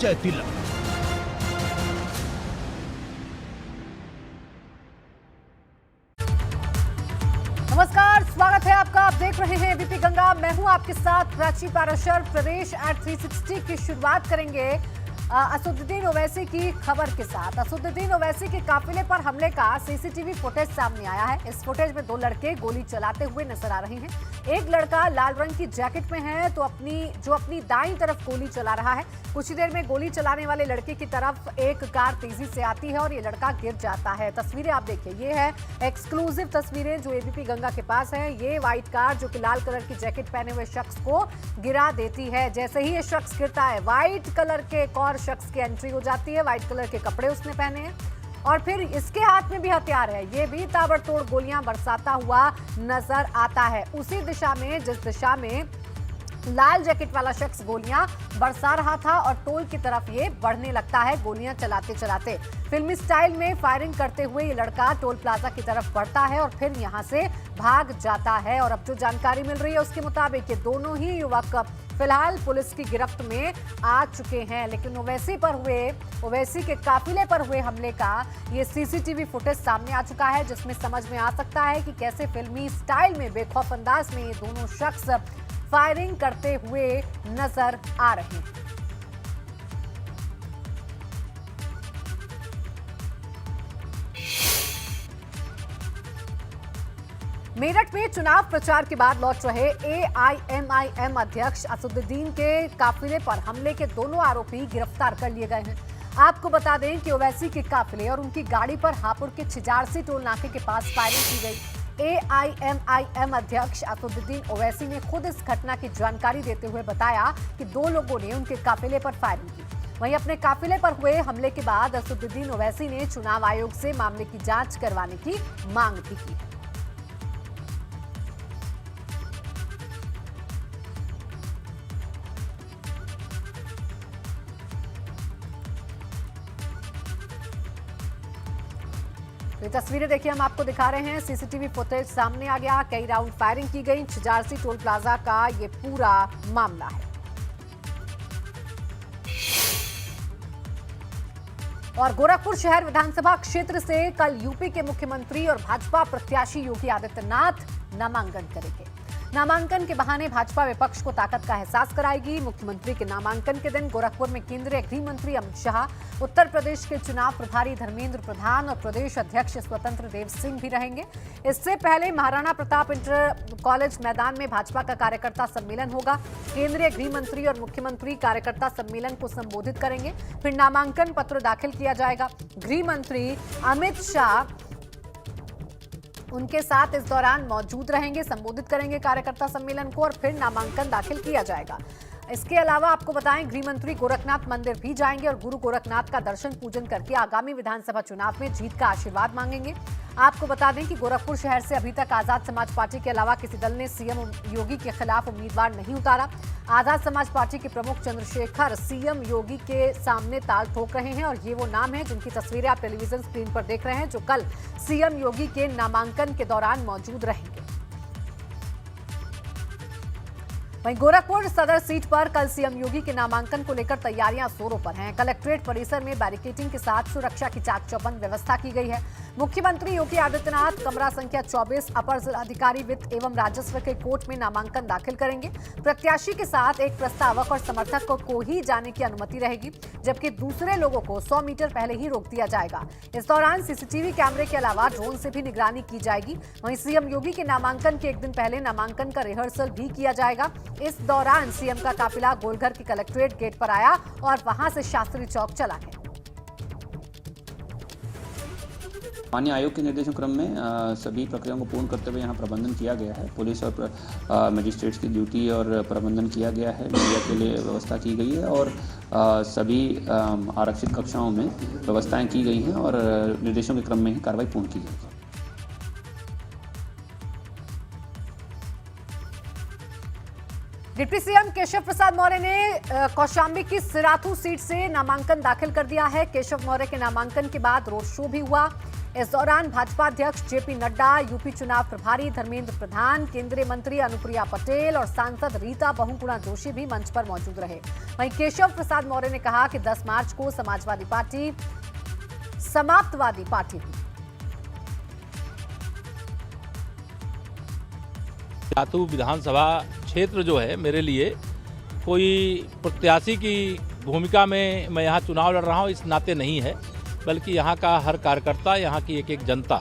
संजय तिलक। नमस्कार, स्वागत है आपका। आप देख रहे हैं एबीपी गंगा। मैं हूं आपके साथ प्राची पाराशर। प्रदेश एट 360 की शुरुआत करेंगे असदुद्दीन ओवैसी की खबर के साथ। असदुद्दीन ओवैसी के काफिले पर हमले का सीसीटीवी फुटेज सामने आया है। इस फुटेज में 2 लड़के गोली चलाते हुए नजर आ रहे हैं। एक लड़का लाल रंग की जैकेट में है तो अपनी दाईं तरफ गोली चला रहा है। कुछ ही देर में गोली चलाने वाले लड़के की तरफ एक कार तेजी से आती है और ये लड़का गिर जाता है। तस्वीरें आप देखिए, ये है एक्सक्लूसिव तस्वीरें जो एबीपी गंगा के पास है। ये व्हाइट कार जो कि लाल कलर की जैकेट पहने हुए शख्स को गिरा देती है। जैसे ही ये शख्स गिरता है, व्हाइट कलर के एक और शख्स की एंट्री हो जाती है। व्हाइट कलर के कपड़े उसने पहने हैं और फिर इसके हाथ में भी हथियार है। ये भी ताबड़तोड़ गोलियां बरसाता हुआ नजर आता है। उसी दिशा में जिस दिशा में लाल जैकेट वाला शख्स गोलियां बरसा रहा था और टोल की तरफ ये बढ़ने लगता है गोलियां चलाते चलाते। फिल्मी स्टाइल में फायरिंग करते हुए ये लड़का टोल प्लाजा की तरफ बढ़ता है और फिर यहां से भाग जाता है। और अब जो जानकारी मिल रही है उसके मुताबिक ये दोनों ही युवक फिलहाल पुलिस की गिरफ्त में आ चुके हैं। लेकिन ओवैसी के काफिले पर हुए हमले का ये सीसीटीवी फुटेज सामने आ चुका है, जिसमें समझ में आ सकता है कि कैसे फिल्मी स्टाइल में बेखौफ अंदाज में ये दोनों शख्स फायरिंग करते हुए नजर आ रहे हैं। मेरठ में चुनाव प्रचार के बाद लौट रहे एआईएमआईएम अध्यक्ष असदुद्दीन के काफिले पर हमले के दोनों आरोपी गिरफ्तार कर लिए गए हैं। आपको बता दें कि ओवैसी के काफिले और उनकी गाड़ी पर हापुड़ के छिजारसी टोल नाके के पास फायरिंग की गई। एआईएमआईएम अध्यक्ष असदुद्दीन ओवैसी ने खुद इस घटना की जानकारी देते हुए बताया कि 2 लोगों ने उनके काफिले पर फायरिंग की। वहीं अपने काफिले पर हुए हमले के बाद असदुद्दीन ओवैसी ने चुनाव आयोग से मामले की जांच करवाने की मांग भी की। ये तस्वीरें देखिए, हम आपको दिखा रहे हैं। सीसीटीवी फुटेज सामने आ गया। कई राउंड फायरिंग की गई। छिजारसी टोल प्लाजा का ये पूरा मामला है। और गोरखपुर शहर विधानसभा क्षेत्र से कल यूपी के मुख्यमंत्री और भाजपा प्रत्याशी योगी आदित्यनाथ नामांकन करेंगे। नामांकन के बहाने भाजपा विपक्ष को ताकत का एहसास कराएगी। मुख्यमंत्री के नामांकन के दिन गोरखपुर में केंद्रीय गृह मंत्री अमित शाह, उत्तर प्रदेश के चुनाव प्रभारी धर्मेंद्र प्रधान और प्रदेश अध्यक्ष स्वतंत्र देव सिंह भी रहेंगे। इससे पहले महाराणा प्रताप इंटर कॉलेज मैदान में भाजपा का कार्यकर्ता सम्मेलन होगा। केंद्रीय गृह मंत्री और मुख्यमंत्री कार्यकर्ता सम्मेलन को संबोधित करेंगे। फिर नामांकन पत्र दाखिल किया जाएगा। गृह मंत्री अमित शाह उनके साथ इस दौरान मौजूद रहेंगे, संबोधित करेंगे कार्यकर्ता सम्मेलन को और फिर नामांकन दाखिल किया जाएगा। इसके अलावा आपको बताएं, गृह मंत्री गोरखनाथ मंदिर भी जाएंगे और गुरु गोरखनाथ का दर्शन पूजन करके आगामी विधानसभा चुनाव में जीत का आशीर्वाद मांगेंगे। आपको बता दें कि गोरखपुर शहर से अभी तक आजाद समाज पार्टी के अलावा किसी दल ने सीएम योगी के खिलाफ उम्मीदवार नहीं उतारा। आजाद समाज पार्टी के प्रमुख चंद्रशेखर सीएम योगी के सामने ताल ठोक रहे हैं और ये वो नाम है जिनकी तस्वीरें आप टेलीविजन स्क्रीन पर देख रहे हैं, जो कल सीएम योगी के नामांकन के दौरान मौजूद रहेंगे। वहीं गोरखपुर सदर सीट पर कल सीएम योगी के नामांकन को लेकर तैयारियां जोरों पर हैं। कलेक्ट्रेट परिसर में बैरिकेडिंग के साथ सुरक्षा की चाक चौबंद व्यवस्था की गई है। मुख्यमंत्री योगी आदित्यनाथ कमरा संख्या 24 अपर जिलाधिकारी वित्त एवं राजस्व के कोर्ट में नामांकन दाखिल करेंगे। प्रत्याशी के साथ एक प्रस्तावक और समर्थक को ही जाने की अनुमति रहेगी, जबकि दूसरे लोगों को 100 मीटर पहले ही रोक दिया जाएगा। इस दौरान सीसीटीवी कैमरे के अलावा ड्रोन से भी निगरानी की जाएगी। वहीं सीएम योगी के नामांकन के एक दिन पहले नामांकन का रिहर्सल भी किया जाएगा। इस दौरान सीएम का काफिला गोलघर के कलेक्ट्रेट गेट पर आया और वहां से शास्त्री चौक चला गया। माननीय आयोग के निर्देशों क्रम में सभी प्रक्रियाओं को पूर्ण करते हुए यहाँ प्रबंधन किया गया है। पुलिस और मजिस्ट्रेट्स की ड्यूटी और प्रबंधन किया गया है। मीडिया के लिए व्यवस्था की गई है और सभी आरक्षित कक्षाओं में व्यवस्थाएं की गई हैं और निर्देशों के क्रम में ही कार्रवाई पूर्ण की गई है। डिप्टी सीएम केशव प्रसाद मौर्य ने कौशाम्बी की सिराथू सीट से नामांकन दाखिल कर दिया है। केशव मौर्य के नामांकन के बाद रोड शो भी हुआ। इस दौरान भाजपा अध्यक्ष जेपी नड्डा, यूपी चुनाव प्रभारी धर्मेंद्र प्रधान, केंद्रीय मंत्री अनुप्रिया पटेल और सांसद रीता बहुगुणा जोशी भी मंच पर मौजूद रहे। वहीं केशव प्रसाद मौर्य ने कहा कि 10 मार्च को समाजवादी पार्टी समाप्तवादी पार्टी हुई। सिराथू विधानसभा क्षेत्र जो है मेरे लिए कोई प्रत्याशी की भूमिका में मैं यहाँ चुनाव लड़ रहा हूँ इस नाते नहीं है, बल्कि यहाँ का हर कार्यकर्ता, यहाँ की एक एक जनता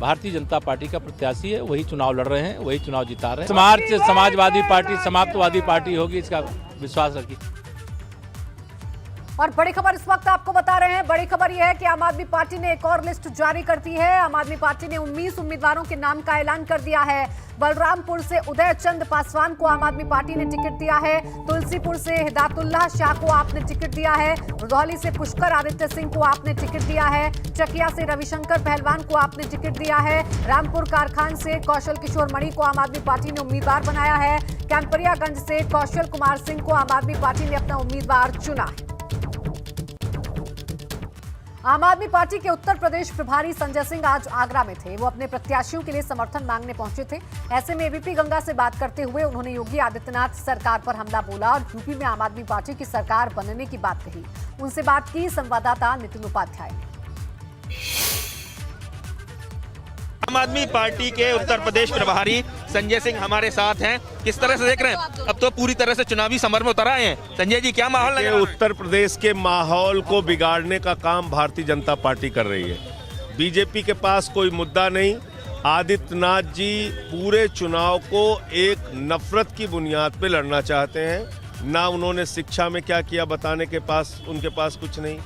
भारतीय जनता पार्टी का प्रत्याशी है, वही चुनाव लड़ रहे हैं, वही चुनाव जिता रहे हैं। मार्च समाजवादी पार्टी समाप्तवादी पार्टी होगी, इसका विश्वास रखिए। और बड़ी खबर इस वक्त आपको बता रहे हैं। बड़ी खबर यह है कि आम आदमी पार्टी ने एक और लिस्ट जारी कर दी है। आम आदमी पार्टी ने 19 उम्मीदवारों के नाम का ऐलान कर दिया है। बलरामपुर से उदय चंद पासवान को आम आदमी पार्टी ने टिकट दिया है। तुलसीपुर से हिदायतुल्लाह शाह को आपने टिकट दिया है। रुधौली से पुष्कर आदित्य सिंह को आपने टिकट दिया है। चकिया से रविशंकर पहलवान को आपने टिकट दिया है। रामपुर कारखान से कौशल किशोर मणि को आम आदमी पार्टी ने उम्मीदवार बनाया है। कैंपरियागंज से कौशल कुमार सिंह को आम आदमी पार्टी ने अपना उम्मीदवार चुना है। आम आदमी पार्टी के उत्तर प्रदेश प्रभारी संजय सिंह आज आगरा में थे। वो अपने प्रत्याशियों के लिए समर्थन मांगने पहुंचे थे। ऐसे में एबीपी गंगा से बात करते हुए उन्होंने योगी आदित्यनाथ सरकार पर हमला बोला और यूपी में आम आदमी पार्टी की सरकार बनने की बात कही। उनसे बात की संवाददाता नितिन उपाध्याय ने। आम आदमी पार्टी के उत्तर प्रदेश प्रभारी संजय सिंह हमारे साथ हैं। किस तरह से देख रहे हैं? अब तो पूरी तरह से चुनावी समर में उतर आए हैं। संजय जी, क्या माहौल लग रहा है? उत्तर प्रदेश के माहौल को बिगाड़ने का काम भारतीय जनता पार्टी कर रही है। बीजेपी के पास कोई मुद्दा नहीं। आदित्यनाथ जी पूरे चुनाव को एक नफरत की बुनियाद पे लड़ना चाहते हैं। ना उन्होंने शिक्षा में क्या किया बताने के पास उनके पास कुछ नहीं।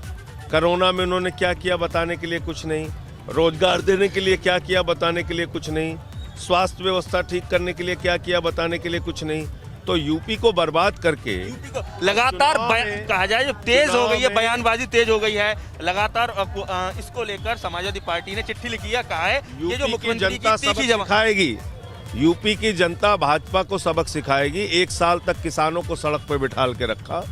कोरोना में उन्होंने क्या किया बताने के लिए कुछ नहीं। रोजगार देने के लिए क्या किया बताने के लिए कुछ नहीं। स्वास्थ्य व्यवस्था ठीक करने के लिए क्या किया बताने के लिए कुछ नहीं। तो यूपी को बर्बाद करके लगातार कहा जाए तेज हो गई है, बयानबाजी तेज हो गई है लगातार। इसको लेकर समाजवादी पार्टी ने चिट्ठी लिखी है, कहा है ये जो मुख्यमंत्री की सबक सिखाएगी, यूपी की जनता भाजपा को सबक सिखाएगी। 1 साल तक किसानों को सड़क पर बिठाल के रखा,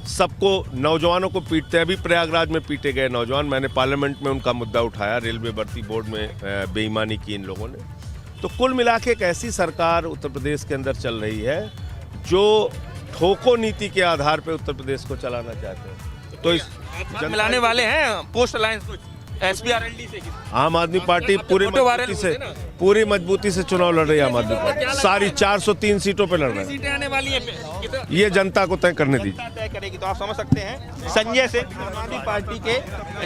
सबको, नौजवानों को पीटते। अभी प्रयागराज में पीटे गए नौजवान, मैंने पार्लियामेंट में उनका मुद्दा उठाया। रेलवे भर्ती बोर्ड में बेईमानी की इन लोगों ने। तो कुल मिला के एक ऐसी सरकार उत्तर प्रदेश के अंदर चल रही है जो ठोको नीति के आधार पर उत्तर प्रदेश को चलाना चाहते हैं। तो इस मिलाने वाले हैं पोस्ट अलायंस को एसपीआरएलडी से। आम आदमी पार्टी पूरी मजबूती से चुनाव लड़ रही है। आम आदमी पार्टी सारी 403 सीटों पे लड़ रही है। सीटें आने वाली है, ये जनता को तय करने दीजिए। तय करेगी। तो आप समझ सकते हैं संजय सिंह आम आदमी पार्टी के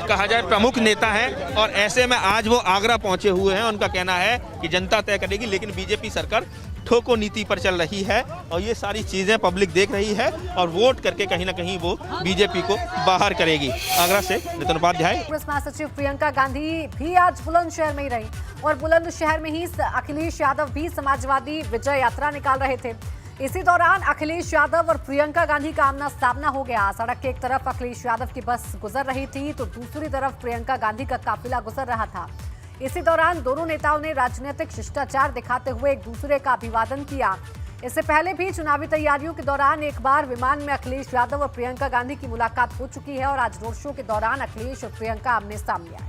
कहा जाए प्रमुख नेता हैं और ऐसे में आज वो आगरा पहुंचे हुए हैं। उनका कहना है कि जनता तय करेगी, लेकिन बीजेपी सरकार ठोको नीति पर चल रही है और ये सारी चीजें पब्लिक देख रही है और वोट करके कहीं ना कहीं वो बीजेपी को बाहर करेगी। आगरा से नितिन उपाध्याय। कांग्रेस महासचिव प्रियंका गांधी भी आज बुलंदशहर में ही रही और बुलंदशहर में ही अखिलेश यादव भी समाजवादी विजय यात्रा निकाल रहे थे। इसी दौरान अखिलेश यादव और प्रियंका गांधी का आमना सामना हो गया। सड़क के एक तरफ अखिलेश यादव की बस गुजर रही थी तो दूसरी तरफ प्रियंका गांधी का काफिला गुजर रहा था। इसी दौरान दोनों नेताओं ने राजनीतिक शिष्टाचार दिखाते हुए एक दूसरे का अभिवादन किया। इससे पहले भी चुनावी तैयारियों के दौरान एक बार विमान में अखिलेश यादव और प्रियंका गांधी की मुलाकात हो चुकी है और आज रोड शो के दौरान अखिलेश और प्रियंका आमने सामने आए।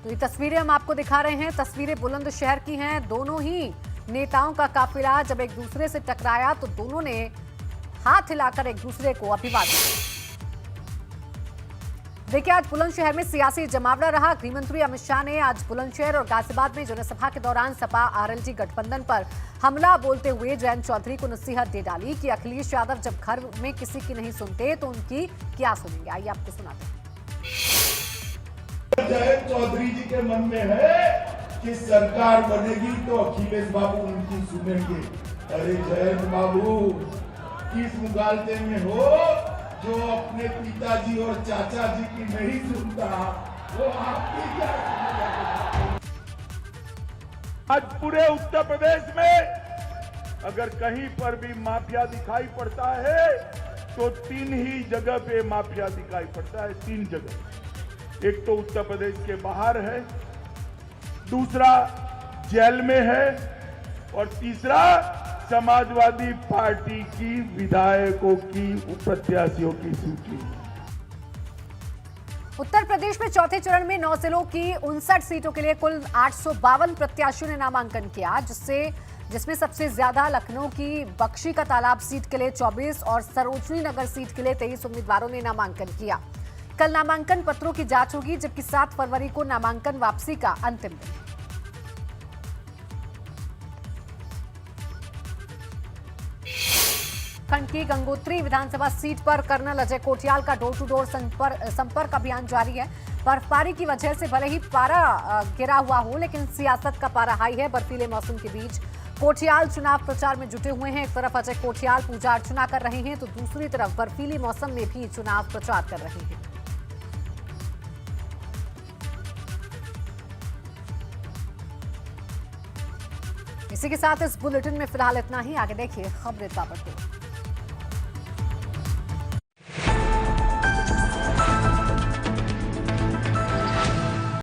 तो ये तस्वीरें हम आपको दिखा रहे हैं। तस्वीरें बुलंदशहर की हैं। दोनों ही नेताओं का काफिला जब एक दूसरे से टकराया तो दोनों ने हाथ हिलाकर एक दूसरे को अभिवादन किया। देखिए, आज बुलंदशहर में सियासी जमावड़ा रहा। गृहमंत्री अमित शाह ने आज बुलंदशहर और गाजियाबाद में जनसभा के दौरान सपा आरएलडी गठबंधन पर हमला बोलते हुए जयंत चौधरी को नसीहत दे डाली कि अखिलेश यादव जब घर में किसी की नहीं सुनते तो उनकी क्या सुनेंगे। आइए आपको सुनाते हैं। जयंत चौधरी जी के मन में है कि सरकार बनेगी तो अखिलेश बाबू उनकी सुनेंगे। अरे जयंत बाबू, किस मुगालते में हो जो अपने पिताजी और चाचा जी की नहीं सुनता, वो आपकी क्या सुनेगा? आज पूरे उत्तर प्रदेश में अगर कहीं पर भी माफिया दिखाई पड़ता है तो 3 ही जगह पे माफिया दिखाई पड़ता है। 3 जगह, एक तो उत्तर प्रदेश के बाहर है, दूसरा जेल में है और तीसरा समाजवादी पार्टी की विधायकों की प्रत्याशियों की सूची। उत्तर प्रदेश में चौथे चरण में 9 जिलों की 59 सीटों के लिए कुल 852 प्रत्याशियों ने नामांकन किया, जिसमें सबसे ज्यादा लखनऊ की बख्शी का तालाब सीट के लिए 24 और सरोजनी नगर सीट के लिए 23 उम्मीदवारों ने नामांकन किया। कल नामांकन पत्रों की जांच होगी, जबकि 7 फरवरी को नामांकन वापसी का अंतिम दिन। खंड की गंगोत्री विधानसभा सीट पर कर्नल अजय कोठियाल का डोर टू डोर संपर्क अभियान जारी है। बर्फबारी की वजह से भले ही पारा गिरा हुआ हो, लेकिन सियासत का पारा हाई है। बर्फीले मौसम के बीच कोठियाल चुनाव प्रचार में जुटे हुए हैं। एक तरफ अजय कोठियाल पूजा अर्चना कर रहे हैं, तो दूसरी तरफ बर्फीले मौसम में भी चुनाव प्रचार कर रहे हैं। इसी के साथ इस बुलेटिन में फिलहाल इतना ही। आगे देखिए खबरें बढ़ते हैं।